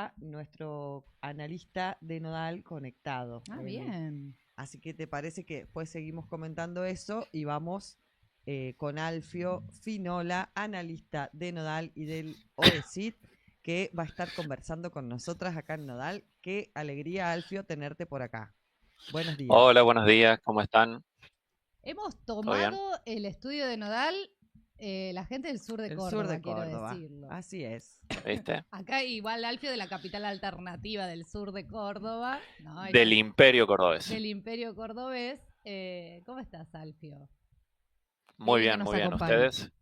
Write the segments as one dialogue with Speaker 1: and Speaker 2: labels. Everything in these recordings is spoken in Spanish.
Speaker 1: está nuestro analista de Nodal conectado.
Speaker 2: Ah, bien.
Speaker 1: Así que te parece que después seguimos comentando eso y vamos con Alfio Finola, analista de Nodal y del OECID, que va a estar conversando con nosotras acá en Nodal. Qué alegría, Alfio, tenerte por acá. Buenos días.
Speaker 3: Hola, buenos días, ¿cómo están?
Speaker 2: Hemos
Speaker 3: ¿Todo bien?
Speaker 2: tomado el estudio de Nodal, la gente del sur de
Speaker 1: El
Speaker 2: Córdoba,
Speaker 1: sur de
Speaker 2: quiero
Speaker 1: Córdoba.
Speaker 2: decirlo.
Speaker 1: Así es.
Speaker 3: ¿Viste?
Speaker 2: Acá igual Alfio de la capital alternativa del sur de Córdoba, ¿no?
Speaker 3: Del Imperio Cordobés.
Speaker 2: Del Imperio Cordobés. ¿Cómo estás, Alfio? Qué
Speaker 3: Muy
Speaker 2: bien que
Speaker 3: bien,
Speaker 2: nos
Speaker 3: muy bien.
Speaker 2: acompañes.
Speaker 3: ¿Ustedes?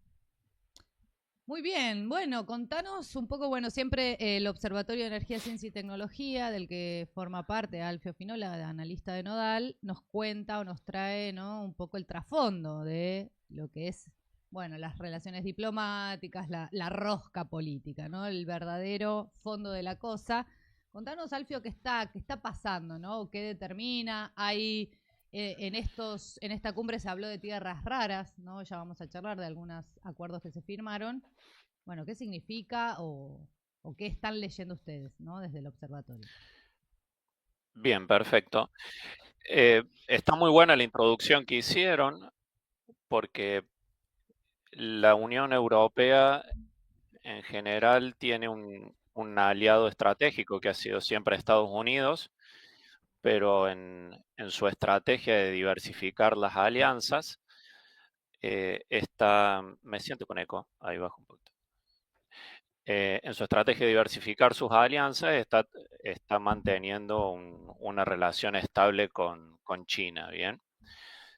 Speaker 2: Muy bien, bueno, contanos un poco, bueno, siempre el Observatorio de Energía, Ciencia y Tecnología, del que forma parte Alfio Finola, analista de Nodal, nos cuenta o nos trae, ¿no?, un poco el trasfondo de lo que es, bueno, las relaciones diplomáticas, la rosca política, ¿no?, el verdadero fondo de la cosa. Contanos, Alfio, qué está pasando, ¿no?, qué determina. Hay en esta cumbre se habló de tierras raras, ¿no? Ya vamos a charlar de algunos acuerdos que se firmaron. Bueno, ¿qué significa o qué están leyendo ustedes, ¿no?, desde el observatorio?
Speaker 3: Bien, perfecto. Está muy buena la introducción que hicieron porque la Unión Europea en general tiene un aliado estratégico que ha sido siempre Estados Unidos, pero en su estrategia de diversificar las alianzas, me siento con eco, ahí bajo un poquito. En su estrategia de diversificar sus alianzas está manteniendo una relación estable con China, ¿bien?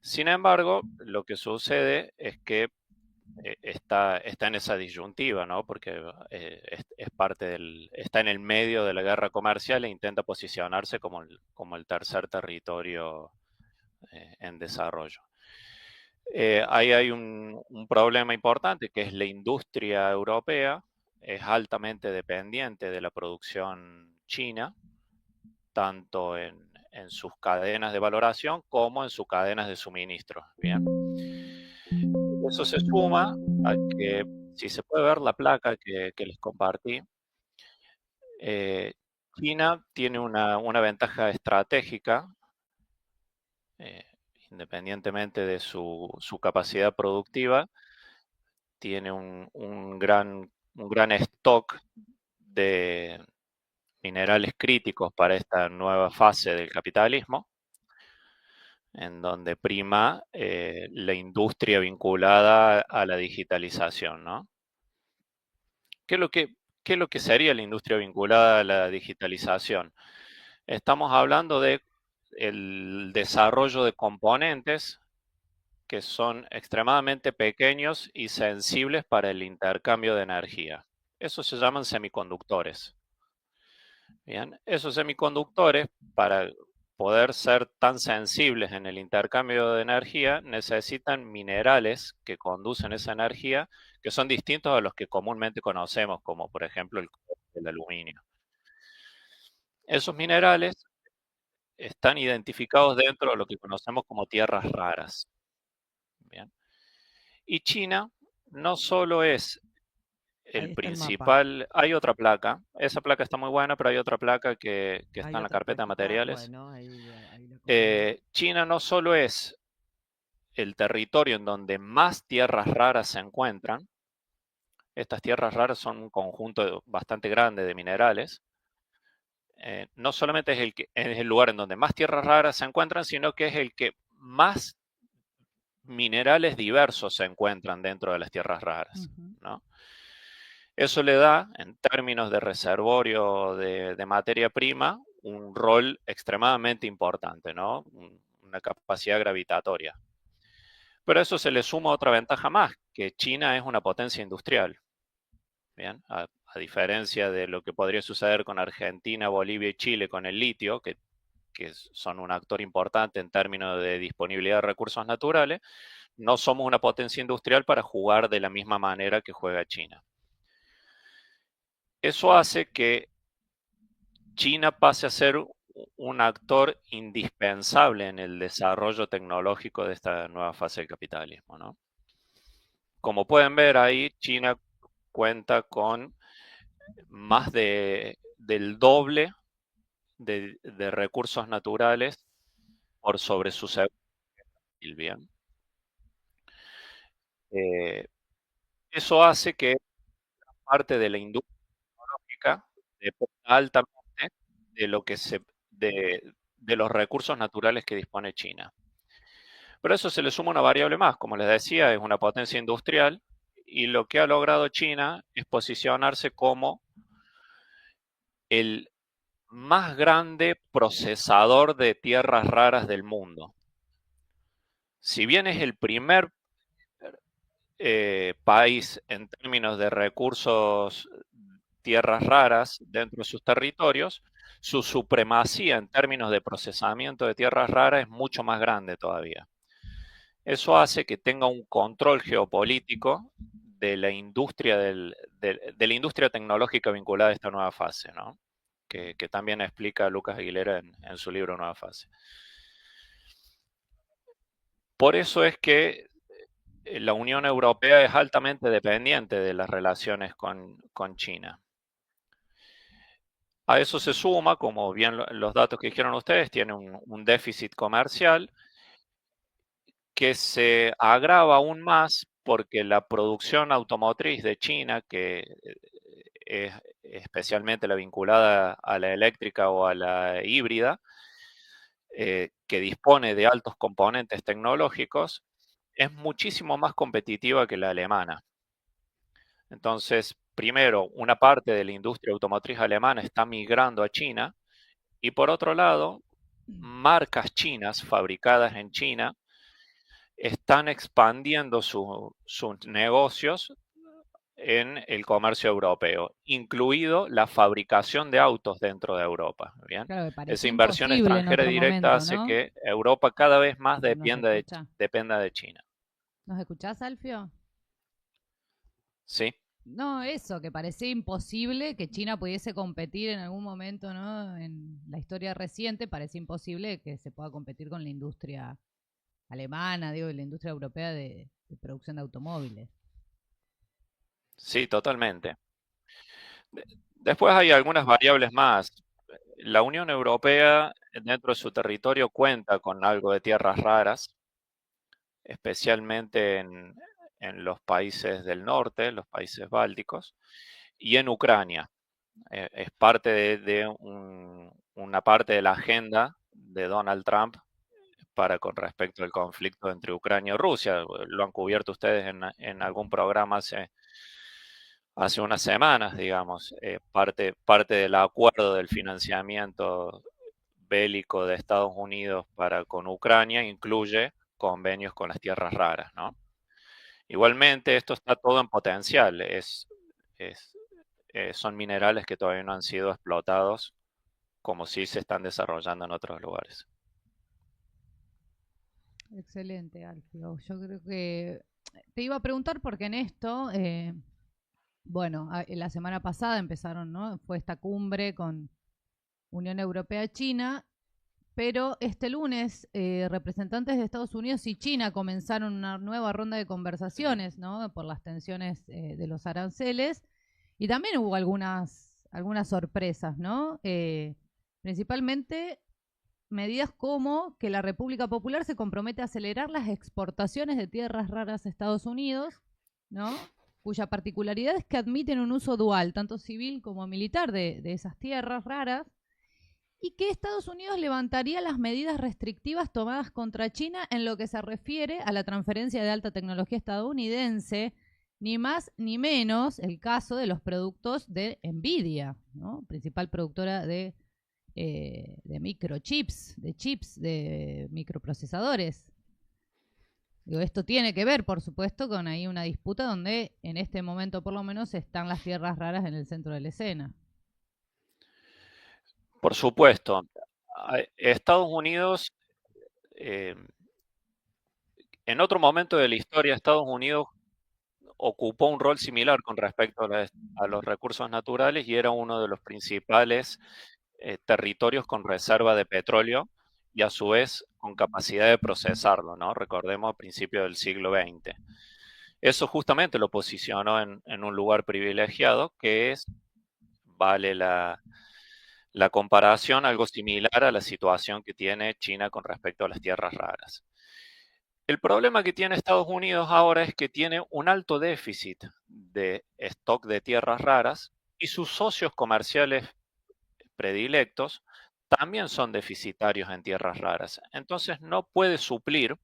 Speaker 3: Sin embargo, lo que sucede es que está en esa disyuntiva, ¿no? Porque es parte está en el medio de la guerra comercial e intenta posicionarse como el tercer territorio en desarrollo. Ahí hay un problema importante que es la industria europea es altamente dependiente de la producción china, tanto en sus cadenas de valoración como en sus cadenas de suministro. Bien. Eso se suma a que, si se puede ver la placa que les compartí, China tiene una ventaja estratégica, eh, independientemente de su capacidad productiva, tiene un gran stock de minerales críticos para esta nueva fase del capitalismo, en donde prima la industria vinculada a la digitalización, ¿no? ¿Qué es lo que sería la industria vinculada a la digitalización? Estamos hablando de el desarrollo de componentes que son extremadamente pequeños y sensibles para el intercambio de energía. Eso se llaman semiconductores. Bien, esos semiconductores, para poder ser tan sensibles en el intercambio de energía, necesitan minerales que conducen esa energía, que son distintos a los que comúnmente conocemos, como por ejemplo el aluminio. Esos minerales están identificados dentro de lo que conocemos como tierras raras. Bien. Y China no solo es
Speaker 1: Ahí
Speaker 3: el
Speaker 1: está el mapa.
Speaker 3: principal, hay otra placa, esa placa está muy buena, pero hay otra placa que
Speaker 1: Hay
Speaker 3: está en la
Speaker 1: otra
Speaker 3: carpeta de
Speaker 1: plaquita.
Speaker 3: materiales.
Speaker 1: Bueno, ahí lo acompaño.
Speaker 3: China no solo es el territorio en donde más tierras raras se encuentran, estas tierras raras son un conjunto bastante grande de minerales, no solamente es el lugar en donde más tierras raras se encuentran, sino que es el que más minerales diversos se encuentran dentro de las tierras raras, ¿no? Eso le da, en términos de reservorio de materia prima, un rol extremadamente importante, ¿no? Una capacidad gravitatoria. Pero a eso se le suma otra ventaja más, que China es una potencia industrial. Bien, a diferencia de lo que podría suceder con Argentina, Bolivia y Chile con el litio, que son un actor importante en términos de disponibilidad de recursos naturales, no somos una potencia industrial para jugar de la misma manera que juega China. Eso hace que China pase a ser un actor indispensable en el desarrollo tecnológico de esta nueva fase del capitalismo, ¿no? Como pueden ver ahí, China cuenta con más de del doble de recursos naturales por sobre su segundo. Bien. Eso hace que parte de la industria tecnológica dependa altamente de lo que de los recursos naturales que dispone China. Pero eso se le suma una variable más, como les decía, es una potencia industrial y lo que ha logrado China es posicionarse como el más grande procesador de tierras raras del mundo. Si bien es el primer país en términos de recursos, tierras raras dentro de sus territorios, su supremacía en términos de procesamiento de tierras raras es mucho más grande todavía. Eso hace que tenga un control geopolítico de la industria, de la industria tecnológica vinculada a esta nueva fase, ¿no? Que también explica Lucas Aguilera en su libro Nueva Fase. Por eso es que la Unión Europea es altamente dependiente de las relaciones con China. A eso se suma, como bien los datos que dijeron ustedes, tiene un déficit comercial que se agrava aún más porque la producción automotriz de China, que es especialmente la vinculada a la eléctrica o a la híbrida, que dispone de altos componentes tecnológicos, es muchísimo más competitiva que la alemana. Entonces, primero, una parte de la industria automotriz alemana está migrando a China y por otro lado, marcas chinas fabricadas en China están expandiendo sus negocios en el comercio europeo, incluido la fabricación de autos dentro de Europa. ¿Bien?
Speaker 2: Claro, que
Speaker 3: Esa
Speaker 2: parecía
Speaker 3: inversión
Speaker 2: imposible en
Speaker 3: extranjera
Speaker 2: otro
Speaker 3: directa
Speaker 2: momento,
Speaker 3: hace
Speaker 2: ¿no?
Speaker 3: que Europa cada vez más
Speaker 2: ¿Nos
Speaker 3: dependa de China.
Speaker 2: ¿Nos escuchás, Alfio?
Speaker 3: ¿Sí?
Speaker 2: No, eso, que parecía imposible que China pudiese competir en algún momento, ¿no? En la historia reciente parecía imposible que se pueda competir con la industria alemana, digo, y la industria europea de producción de automóviles.
Speaker 3: Sí, totalmente. Después hay algunas variables más. La Unión Europea, dentro de su territorio, cuenta con algo de tierras raras, especialmente en los países del norte, los países bálticos, y en Ucrania. Es parte una parte de la agenda de Donald Trump con respecto al conflicto entre Ucrania y Rusia. Lo han cubierto ustedes en algún programa hace unas semanas, digamos. Parte del acuerdo del financiamiento bélico de Estados Unidos con Ucrania incluye convenios con las tierras raras, ¿no? Igualmente, esto está todo en potencial. Son minerales que todavía no han sido explotados como sí se están desarrollando en otros lugares.
Speaker 2: Excelente, Alfio. Yo creo que te iba a preguntar porque en esto, bueno, la semana pasada empezaron, ¿no? Fue esta cumbre con Unión Europea-China, pero este lunes representantes de Estados Unidos y China comenzaron una nueva ronda de conversaciones, ¿no? Por las tensiones de los aranceles y también hubo algunas sorpresas, ¿no? Principalmente medidas como que la República Popular se compromete a acelerar las exportaciones de tierras raras a Estados Unidos, ¿no? Cuya particularidad es que admiten un uso dual, tanto civil como militar, de esas tierras raras, y que Estados Unidos levantaría las medidas restrictivas tomadas contra China en lo que se refiere a la transferencia de alta tecnología estadounidense, ni más ni menos el caso de los productos de Nvidia, ¿no? Principal productora de microchips, de microprocesadores. Digo, esto tiene que ver, por supuesto, con ahí una disputa donde en este momento por lo menos están las tierras raras en el centro de la escena.
Speaker 3: Por supuesto, Estados Unidos, en otro momento de la historia, Estados Unidos ocupó un rol similar con respecto a los recursos naturales y era uno de los principales territorios con reserva de petróleo y a su vez con capacidad de procesarlo, ¿no? Recordemos a principios del siglo XX. Eso justamente lo posicionó en un lugar privilegiado que es, vale la comparación algo similar a la situación que tiene China con respecto a las tierras raras. El problema que tiene Estados Unidos ahora es que tiene un alto déficit de stock de tierras raras y sus socios comerciales predilectos también son deficitarios en tierras raras. Entonces no puede suplir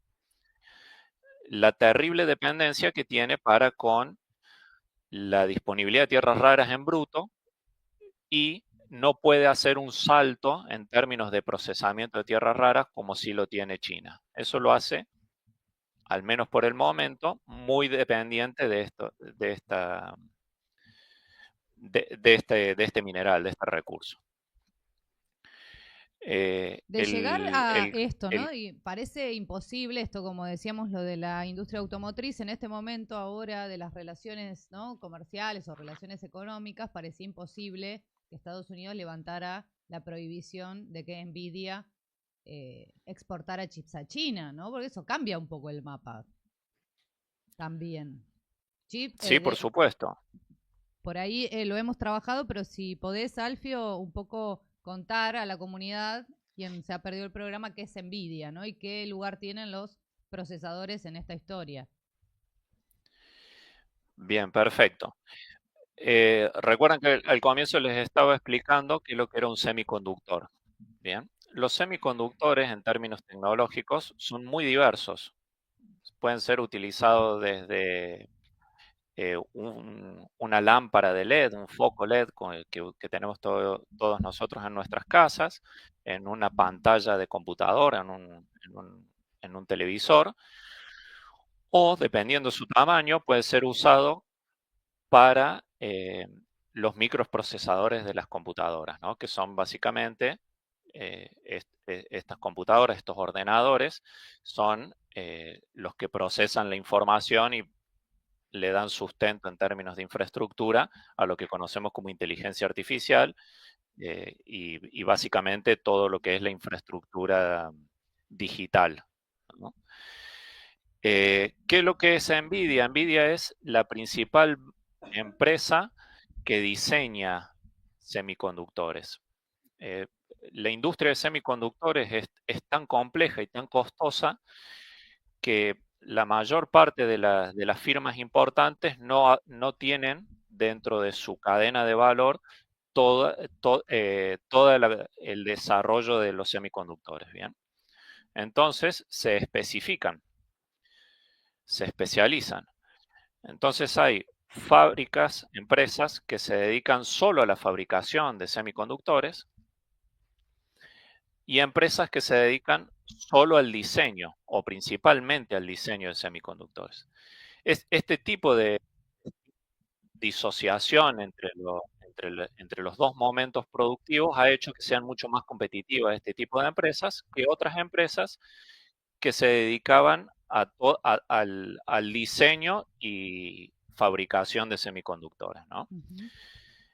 Speaker 3: la terrible dependencia que tiene para con la disponibilidad de tierras raras en bruto y no puede hacer un salto en términos de procesamiento de tierras raras como sí lo tiene China. Eso lo hace, al menos por el momento, muy dependiente de este mineral, de este recurso.
Speaker 2: De llegar a esto, ¿no? Y parece imposible esto, como decíamos, lo de la industria automotriz, en este momento ahora de las relaciones, ¿no?, comerciales o relaciones económicas, parecía imposible que Estados Unidos levantara la prohibición de que Nvidia exportara chips a China, ¿no? Porque eso cambia un poco el mapa también.
Speaker 3: Sí, por supuesto.
Speaker 2: Por ahí lo hemos trabajado, pero si podés, Alfio, un poco contar a la comunidad, quien se ha perdido el programa, qué es Nvidia, ¿no? Y qué lugar tienen los procesadores en esta historia.
Speaker 3: Bien, perfecto. Recuerdan que al comienzo les estaba explicando qué es lo que era un semiconductor. Bien, los semiconductores en términos tecnológicos son muy diversos. Pueden ser utilizados desde una lámpara de LED, un foco LED que tenemos todos nosotros en nuestras casas, en una pantalla de computadora, en un televisor, o dependiendo su tamaño, puede ser usado para los microprocesadores de las computadoras, ¿no? Que son básicamente estas computadoras, estos ordenadores, son los que procesan la información y le dan sustento en términos de infraestructura a lo que conocemos como inteligencia artificial y básicamente todo lo que es la infraestructura digital, ¿no? ¿Qué es lo que es NVIDIA? NVIDIA es la principal empresa que diseña semiconductores. La industria de semiconductores es tan compleja y tan costosa que la mayor parte de las firmas importantes no tienen dentro de su cadena de valor todo el desarrollo de los semiconductores, ¿bien? Entonces se especifican, se especializan. Entonces hay fábricas, empresas que se dedican solo a la fabricación de semiconductores y empresas que se dedican solo al diseño o principalmente al diseño de semiconductores. Este tipo de disociación entre los dos momentos productivos ha hecho que sean mucho más competitivas este tipo de empresas que otras empresas que se dedicaban al diseño y fabricación de semiconductores, ¿no?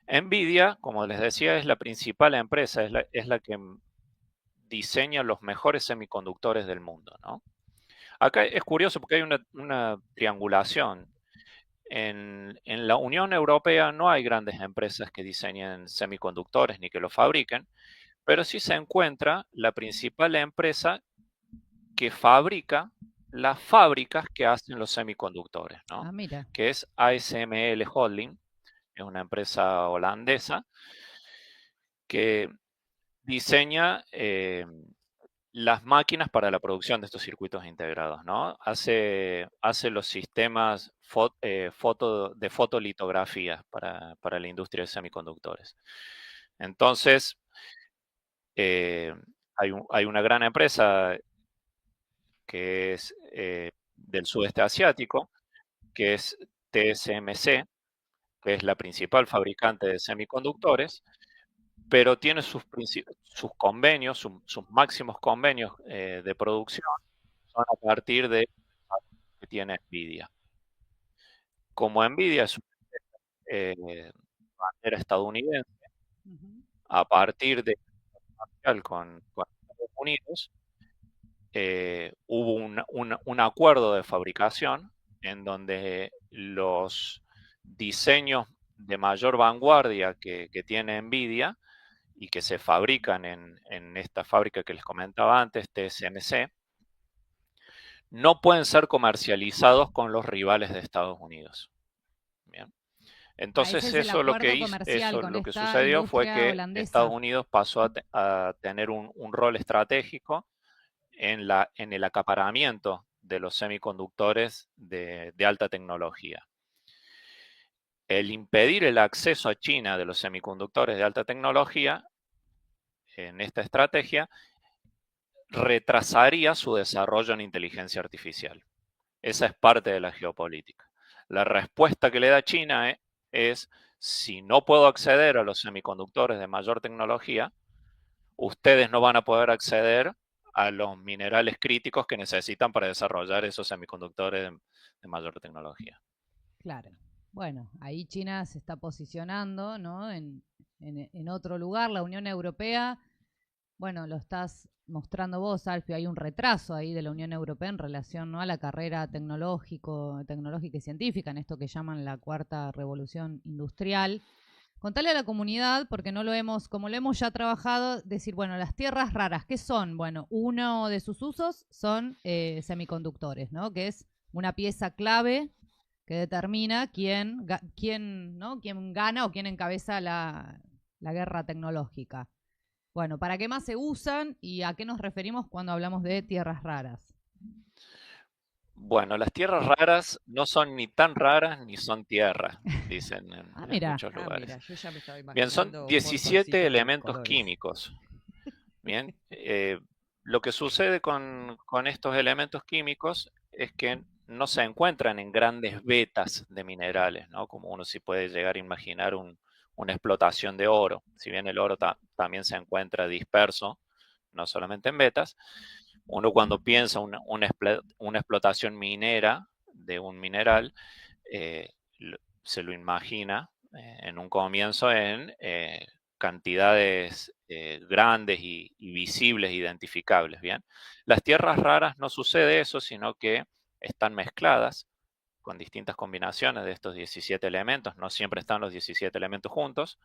Speaker 3: NVIDIA, como les decía, es la principal empresa, es la que diseña los mejores semiconductores del mundo, ¿no? Acá es curioso porque hay una triangulación. En la Unión Europea no hay grandes empresas que diseñen semiconductores ni que los fabriquen, pero sí se encuentra la principal empresa que fabrica las fábricas que hacen los semiconductores, ¿no?
Speaker 2: Mira.
Speaker 3: Que es ASML Holding, es una empresa holandesa que diseña las máquinas para la producción de estos circuitos integrados, ¿no? Hace los sistemas de fotolitografía para la industria de semiconductores. Entonces, hay una gran empresa que es del sudeste asiático, que es TSMC, que es la principal fabricante de semiconductores, pero tiene sus convenios, sus máximos convenios de producción son a partir de que tiene NVIDIA. Como NVIDIA es una bandera estadounidense, a partir de con Estados Unidos, hubo un acuerdo de fabricación en donde los diseños de mayor vanguardia que tiene NVIDIA y que se fabrican en esta fábrica que les comentaba antes, TSMC, no pueden ser comercializados con los rivales de Estados Unidos. Bien. Entonces
Speaker 2: ese es el acuerdo comercial con
Speaker 3: lo que
Speaker 2: esta
Speaker 3: sucedió fue
Speaker 2: industria
Speaker 3: que
Speaker 2: holandesa.
Speaker 3: Estados Unidos pasó a tener un rol estratégico en el acaparamiento de los semiconductores de alta tecnología. El impedir el acceso a China de los semiconductores de alta tecnología en esta estrategia retrasaría su desarrollo en inteligencia artificial. Esa es parte de la geopolítica. La respuesta que le da China es, si no puedo acceder a los semiconductores de mayor tecnología, ustedes no van a poder acceder a los minerales críticos que necesitan para desarrollar esos semiconductores de mayor tecnología.
Speaker 2: Claro. Bueno, ahí China se está posicionando, ¿no? en otro lugar. La Unión Europea, bueno, lo estás mostrando vos, Alfio, hay un retraso ahí de la Unión Europea en relación, ¿no?, a la carrera tecnológica y científica, en esto que llaman la cuarta revolución industrial. Contale a la comunidad, porque como lo hemos ya trabajado, decir, bueno, las tierras raras, ¿qué son? Bueno, uno de sus usos son semiconductores, ¿no?, que es una pieza clave que determina quién gana o quién encabeza la guerra tecnológica. Bueno, ¿para qué más se usan y a qué nos referimos cuando hablamos de tierras raras?
Speaker 3: Bueno, las tierras raras no son ni tan raras ni son tierras, dicen en muchos lugares.
Speaker 1: Mira, yo ya me estaba
Speaker 3: bien, son 17 elementos químicos. Bien, lo que sucede con estos elementos químicos es que no se encuentran en grandes vetas de minerales, ¿no? Como uno sí puede llegar a imaginar una explotación de oro. Si bien el oro también se encuentra disperso, no solamente en vetas, uno cuando piensa una explotación minera de un mineral, se lo imagina en un comienzo en cantidades grandes y visibles, identificables. Bien, las tierras raras no sucede eso, sino que están mezcladas con distintas combinaciones de estos 17 elementos. No siempre están los 17 elementos juntos.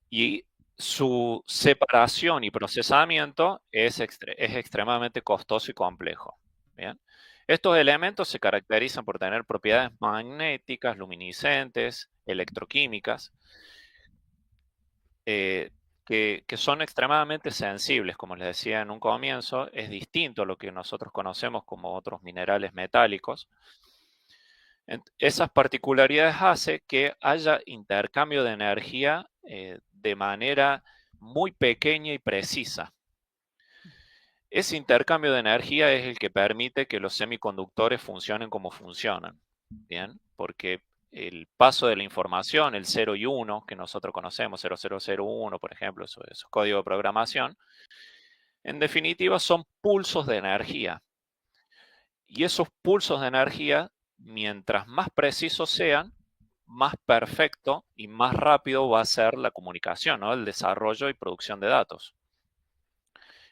Speaker 3: Y su separación y procesamiento es extremadamente costoso y complejo. ¿Bien? Estos elementos se caracterizan por tener propiedades magnéticas, luminiscentes, electroquímicas, que son extremadamente sensibles. Como les decía en un comienzo, es distinto a lo que nosotros conocemos como otros minerales metálicos. Esas particularidades hacen que haya intercambio de energía de manera muy pequeña y precisa. Ese intercambio de energía es el que permite que los semiconductores funcionen como funcionan, ¿bien? Porque el paso de la información, el 0 y 1, que nosotros conocemos, 0001, por ejemplo, eso es código de programación, en definitiva son pulsos de energía. Y esos pulsos de energía, mientras más precisos sean, más perfecto y más rápido va a ser la comunicación, ¿no?, el desarrollo y producción de datos.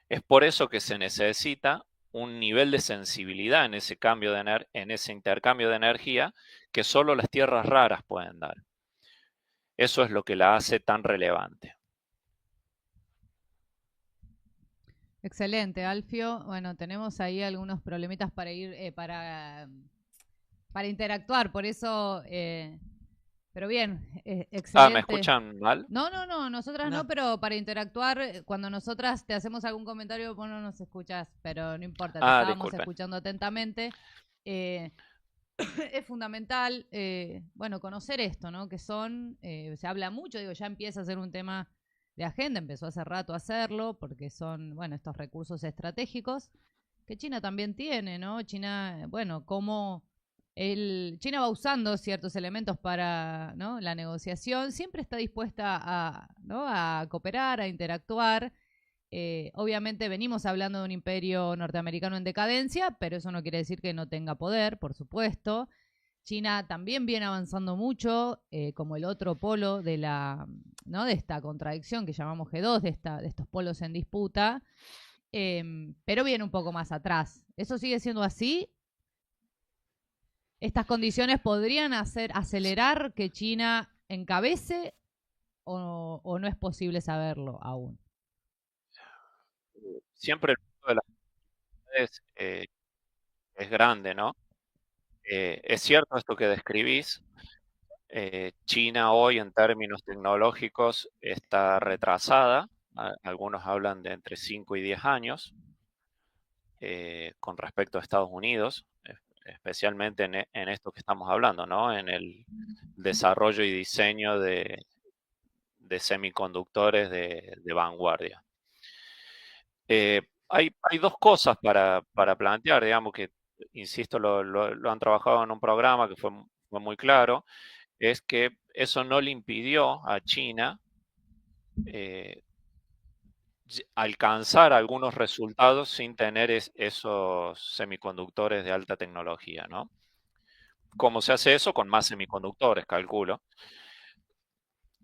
Speaker 3: Es por eso que se necesita un nivel de sensibilidad en ese intercambio de energía que solo las tierras raras pueden dar. Eso es lo que la hace tan relevante.
Speaker 2: Excelente, Alfio. Bueno, tenemos ahí algunos problemitas para para interactuar, por eso, pero bien, excelente.
Speaker 3: ¿Me escuchan mal?
Speaker 2: No, nosotras no, pero para interactuar, cuando nosotras te hacemos algún comentario, vos no nos escuchás, pero no importa, te estábamos escuchando atentamente. Es fundamental, bueno, conocer esto, ¿no? Que se habla mucho, ya empieza a ser un tema de agenda, empezó hace rato a hacerlo, porque son, bueno, estos recursos estratégicos que China también tiene, ¿no? China, bueno, China va usando ciertos elementos para, ¿no?, la negociación, siempre está dispuesta a cooperar, a interactuar. Obviamente venimos hablando de un imperio norteamericano en decadencia, pero eso no quiere decir que no tenga poder, por supuesto. China también viene avanzando mucho, como el otro polo de esta contradicción que llamamos G2, de estos polos en disputa, pero viene un poco más atrás. ¿Eso sigue siendo así? ¿Estas condiciones podrían acelerar que China encabece o no es posible saberlo aún?
Speaker 3: Siempre el mundo de las redes es grande, ¿no? Es cierto esto que describís. China hoy en términos tecnológicos está retrasada. Algunos hablan de entre 5 y 10 años con respecto a Estados Unidos, especialmente en esto que estamos hablando, ¿no? En el desarrollo y diseño de semiconductores de vanguardia. Hay dos cosas para plantear, digamos, que, insisto, lo han trabajado en un programa que fue muy claro, es que eso no le impidió a China alcanzar algunos resultados sin tener esos semiconductores de alta tecnología, ¿no? ¿Cómo se hace eso? Con más semiconductores, calculo.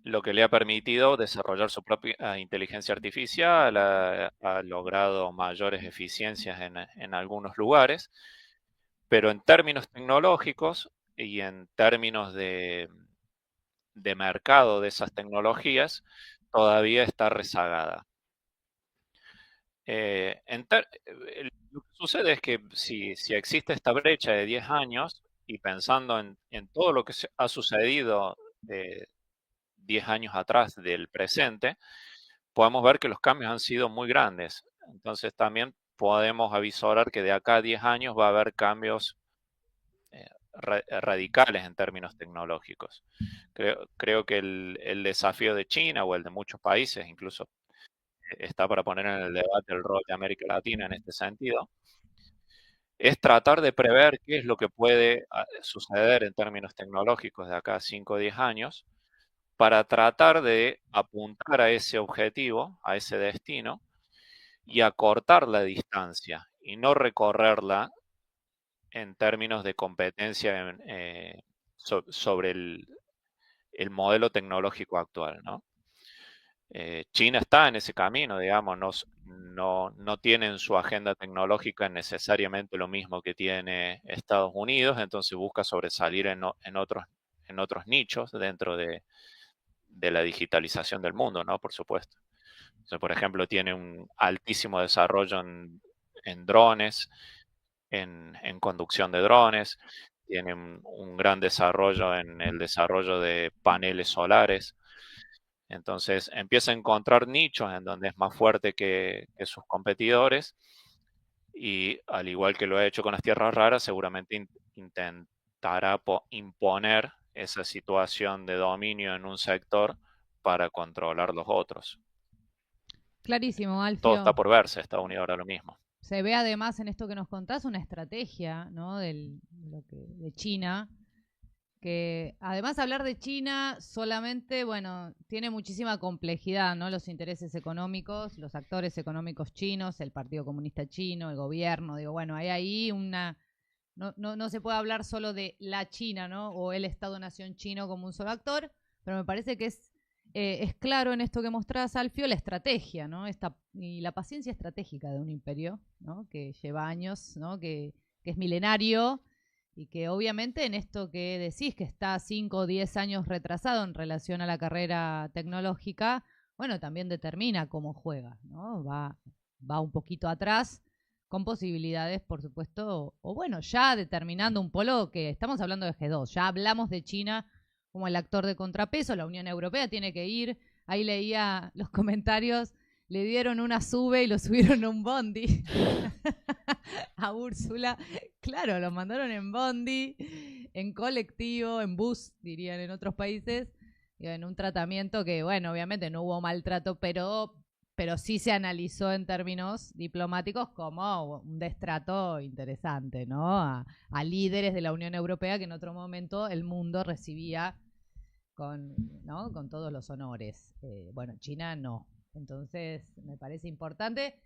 Speaker 3: Lo que le ha permitido desarrollar su propia inteligencia artificial, ha logrado mayores eficiencias en algunos lugares, pero en términos tecnológicos y en términos de mercado de esas tecnologías, todavía está rezagada. Lo que sucede es que si existe esta brecha de 10 años y pensando en todo lo que ha sucedido 10 años atrás del presente, podemos ver que los cambios han sido muy grandes. Entonces también podemos avisorar que de acá a 10 años va a haber cambios radicales en términos tecnológicos. Creo que el desafío de China o el de muchos países, incluso está para poner en el debate el rol de América Latina en este sentido, es tratar de prever qué es lo que puede suceder en términos tecnológicos de acá a 5 o 10 años para tratar de apuntar a ese objetivo, a ese destino, y acortar la distancia y no recorrerla en términos de competencia sobre el modelo tecnológico actual, ¿no? China está en ese camino, digamos, no tiene en su agenda tecnológica necesariamente lo mismo que tiene Estados Unidos, entonces busca sobresalir en otros nichos dentro de la digitalización del mundo, ¿no? Por supuesto. Entonces, por ejemplo, tiene un altísimo desarrollo en drones, en conducción de drones, tiene un gran desarrollo en el desarrollo de paneles solares. Entonces empieza a encontrar nichos en donde es más fuerte que sus competidores y al igual que lo ha hecho con las tierras raras, seguramente intentará imponer esa situación de dominio en un sector para controlar los otros.
Speaker 2: Clarísimo,
Speaker 3: Todo
Speaker 2: Alfio.
Speaker 3: está por verse, Estados Unidos ahora lo mismo.
Speaker 2: Se ve además en esto que nos contás una estrategia, ¿no? de China, que además hablar de China solamente, bueno, tiene muchísima complejidad, ¿no? Los intereses económicos, los actores económicos chinos, el Partido Comunista Chino, el gobierno, digo, bueno, hay ahí una... No se puede hablar solo de la China, ¿no? O el Estado-Nación chino como un solo actor, pero me parece que es claro en esto que mostrás, Alfio, la estrategia, ¿no? Y la paciencia estratégica de un imperio, ¿no? Que lleva años, ¿no? Que es milenario y que obviamente en esto que decís, que está 5 o 10 años retrasado en relación a la carrera tecnológica, bueno, también determina cómo juega, ¿no? Va un poquito atrás, con posibilidades, por supuesto, o bueno, ya determinando un polo que estamos hablando de G2, ya hablamos de China como el actor de contrapeso, la Unión Europea tiene que ir, ahí leía los comentarios, le dieron una sube y lo subieron a un bondi a Úrsula, claro, lo mandaron en bondi, en colectivo, en bus, dirían en otros países, en un tratamiento que, bueno, obviamente no hubo maltrato, pero sí se analizó en términos diplomáticos como un destrato interesante, ¿no? A líderes de la Unión Europea que en otro momento el mundo recibía ¿no? con todos los honores. Bueno, China no. Entonces, me parece importante.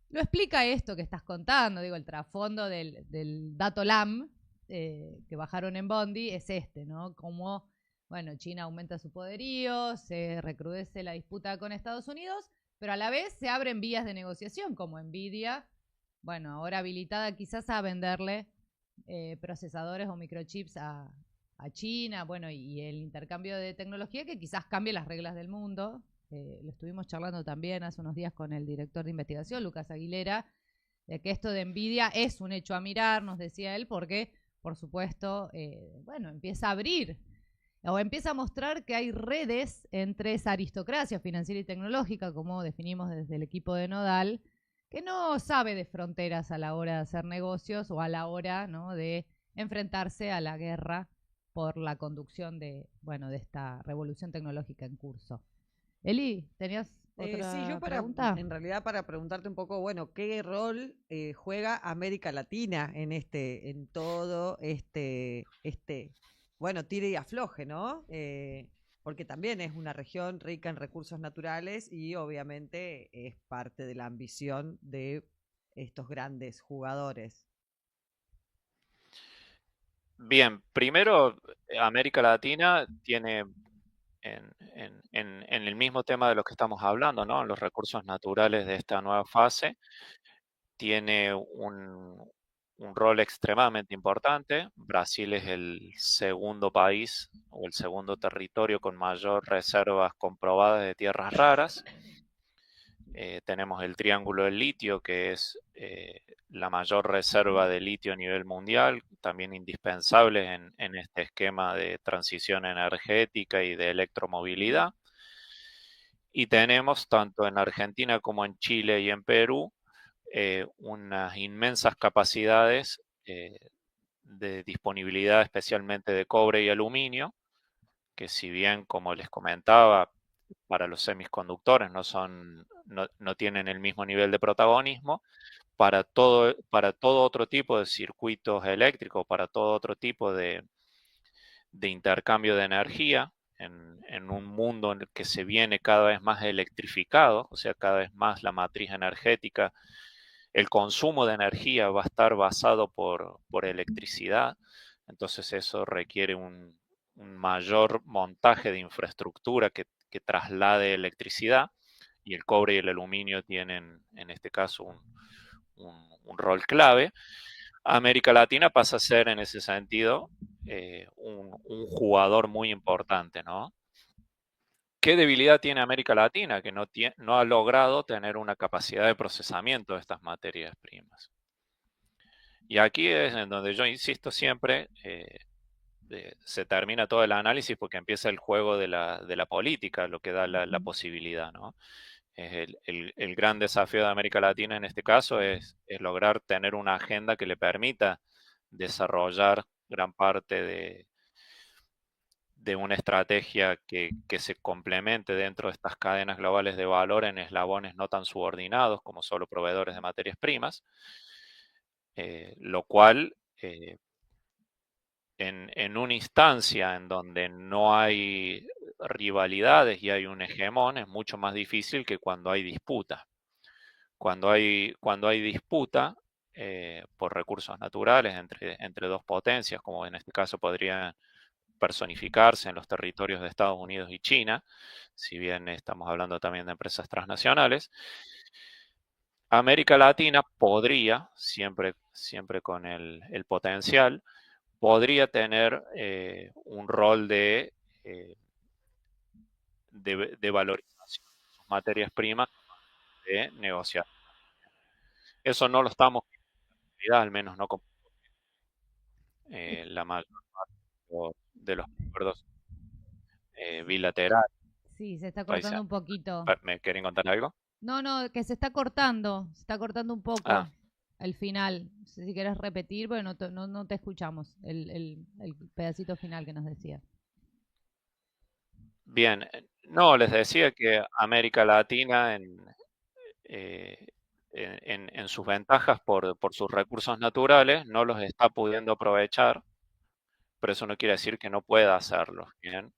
Speaker 2: Lo explica esto que estás contando, digo, el trasfondo del dato LAM que bajaron en Bondi es este, ¿no? Como, bueno, China aumenta su poderío, se recrudece la disputa con Estados Unidos, pero a la vez se abren vías de negociación, como Nvidia, bueno, ahora habilitada quizás a venderle procesadores o microchips a a China, bueno, y el intercambio de tecnología que quizás cambie las reglas del mundo. Lo estuvimos charlando también hace unos días con el director de investigación, Lucas Aguilera, de que esto de Nvidia es un hecho a mirar, nos decía él, porque, por supuesto, bueno, empieza a abrir o empieza a mostrar que hay redes entre esa aristocracia financiera y tecnológica, como definimos desde el equipo de Nodal, que no sabe de fronteras a la hora de hacer negocios o a la hora, ¿no?, de enfrentarse a la guerra por la conducción de, bueno, de esta revolución tecnológica en curso. Eli, ¿tenías otra
Speaker 1: Sí, yo
Speaker 2: pregunta?
Speaker 1: en realidad para preguntarte un poco, bueno, ¿qué rol juega América Latina en todo bueno, tire y afloje, ¿no? Porque también es una región rica en recursos naturales y obviamente es parte de la ambición de estos grandes jugadores.
Speaker 3: Bien, primero, América Latina tiene en el mismo tema de lo que estamos hablando, ¿no? En los recursos naturales de esta nueva fase, tiene un rol extremadamente importante. Brasil es el segundo país o el segundo territorio con mayor reservas comprobadas de tierras raras. Tenemos el Triángulo del Litio, que es la mayor reserva de litio a nivel mundial, también indispensable en este esquema de transición energética y de electromovilidad. Y tenemos tanto en Argentina como en Chile y en Perú unas inmensas capacidades de disponibilidad, especialmente de cobre y aluminio, que si bien, como les comentaba, para los semiconductores no tienen el mismo nivel de protagonismo, para todo otro tipo de circuitos eléctricos, para todo otro tipo de intercambio de energía, en un mundo en el que se viene cada vez más electrificado, o sea, cada vez más la matriz energética, el consumo de energía va a estar basado por electricidad, entonces eso requiere un mayor montaje de infraestructura que traslade electricidad, y el cobre y el aluminio tienen en este caso un rol clave. América Latina pasa a ser en ese sentido un jugador muy importante, ¿no? ¿Qué debilidad tiene América Latina? Que no ha logrado tener una capacidad de procesamiento de estas materias primas. Y aquí es en donde yo insisto siempre, se termina todo el análisis porque empieza el juego de la política, lo que da la posibilidad, ¿no? El gran desafío de América Latina en este caso es lograr tener una agenda que le permita desarrollar gran parte de una estrategia que se complemente dentro de estas cadenas globales de valor en eslabones no tan subordinados como solo proveedores de materias primas, lo cual en una instancia en donde no hay rivalidades y hay un hegemón, es mucho más difícil que cuando hay disputa. Cuando hay disputa por recursos naturales entre dos potencias, como en este caso podría personificarse en los territorios de Estados Unidos y China, si bien estamos hablando también de empresas transnacionales, América Latina podría, siempre con el potencial, podría tener un rol eh, de valorización de sus materias primas, de negociar. Eso no lo estamos viendo, al menos no con la mayor parte de los acuerdos bilaterales.
Speaker 2: Sí, se está
Speaker 3: Países.
Speaker 2: cortando un poquito.
Speaker 3: ¿Me quieren contar algo?
Speaker 2: No, que se está cortando un
Speaker 3: Ah,
Speaker 2: poco al final. No sé si quieres repetir, porque no te escuchamos el pedacito final que nos decías.
Speaker 3: bien. No, les decía que América Latina eh, en sus ventajas por sus recursos naturales no los está pudiendo aprovechar, pero eso no quiere decir que no pueda hacerlo. Bien,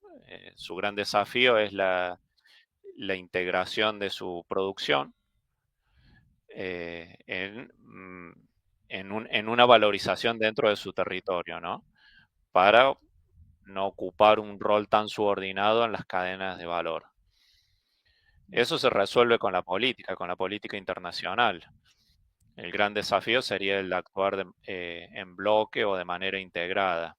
Speaker 3: su gran desafío es la integración de su producción en una valorización dentro de su territorio, ¿no? Para no ocupar un rol tan subordinado en las cadenas de valor. Eso se resuelve con la política internacional. El gran desafío sería el de actuar en bloque o de manera integrada.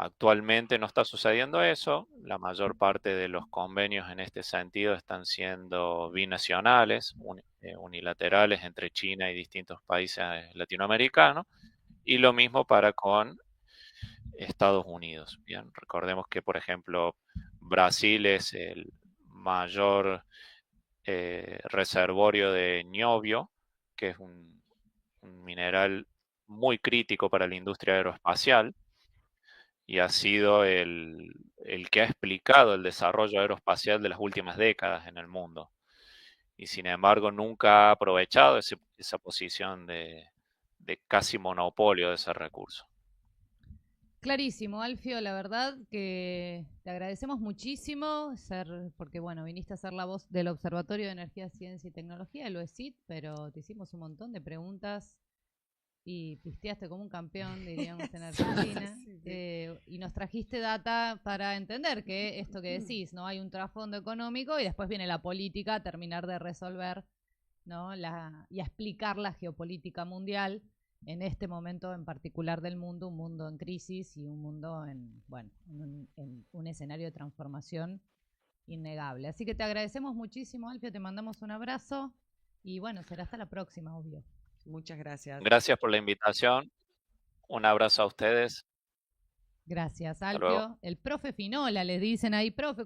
Speaker 3: Actualmente no está sucediendo eso. La mayor parte de los convenios en este sentido están siendo binacionales, unilaterales entre China y distintos países latinoamericanos, y lo mismo para con Estados Unidos. Bien, recordemos que, por ejemplo, Brasil es el mayor reservorio de niobio, que es un mineral muy crítico para la industria aeroespacial y ha sido el que ha explicado el desarrollo aeroespacial de las últimas décadas en el mundo. Y sin embargo nunca ha aprovechado esa posición de casi monopolio de ese recurso.
Speaker 2: Clarísimo, Alfio, la verdad que te agradecemos muchísimo porque bueno, viniste a ser la voz del Observatorio de Energía, Ciencia y Tecnología, el OECIT, pero te hicimos un montón de preguntas y pisteaste como un campeón, diríamos en Argentina, y nos trajiste data para entender que esto que decís, ¿no? Hay un trasfondo económico y después viene la política a terminar de resolver, ¿no? Y a explicar la geopolítica mundial en este momento en particular del mundo, un mundo en crisis y un mundo en un escenario de transformación innegable. Así que te agradecemos muchísimo, Alfio, te mandamos un abrazo y bueno, será hasta la próxima, obvio.
Speaker 1: Muchas gracias.
Speaker 3: Gracias por la invitación. Un abrazo a ustedes.
Speaker 2: Gracias,
Speaker 3: Hasta luego.
Speaker 2: Alfio. El profe Finola, les dicen ahí, profe.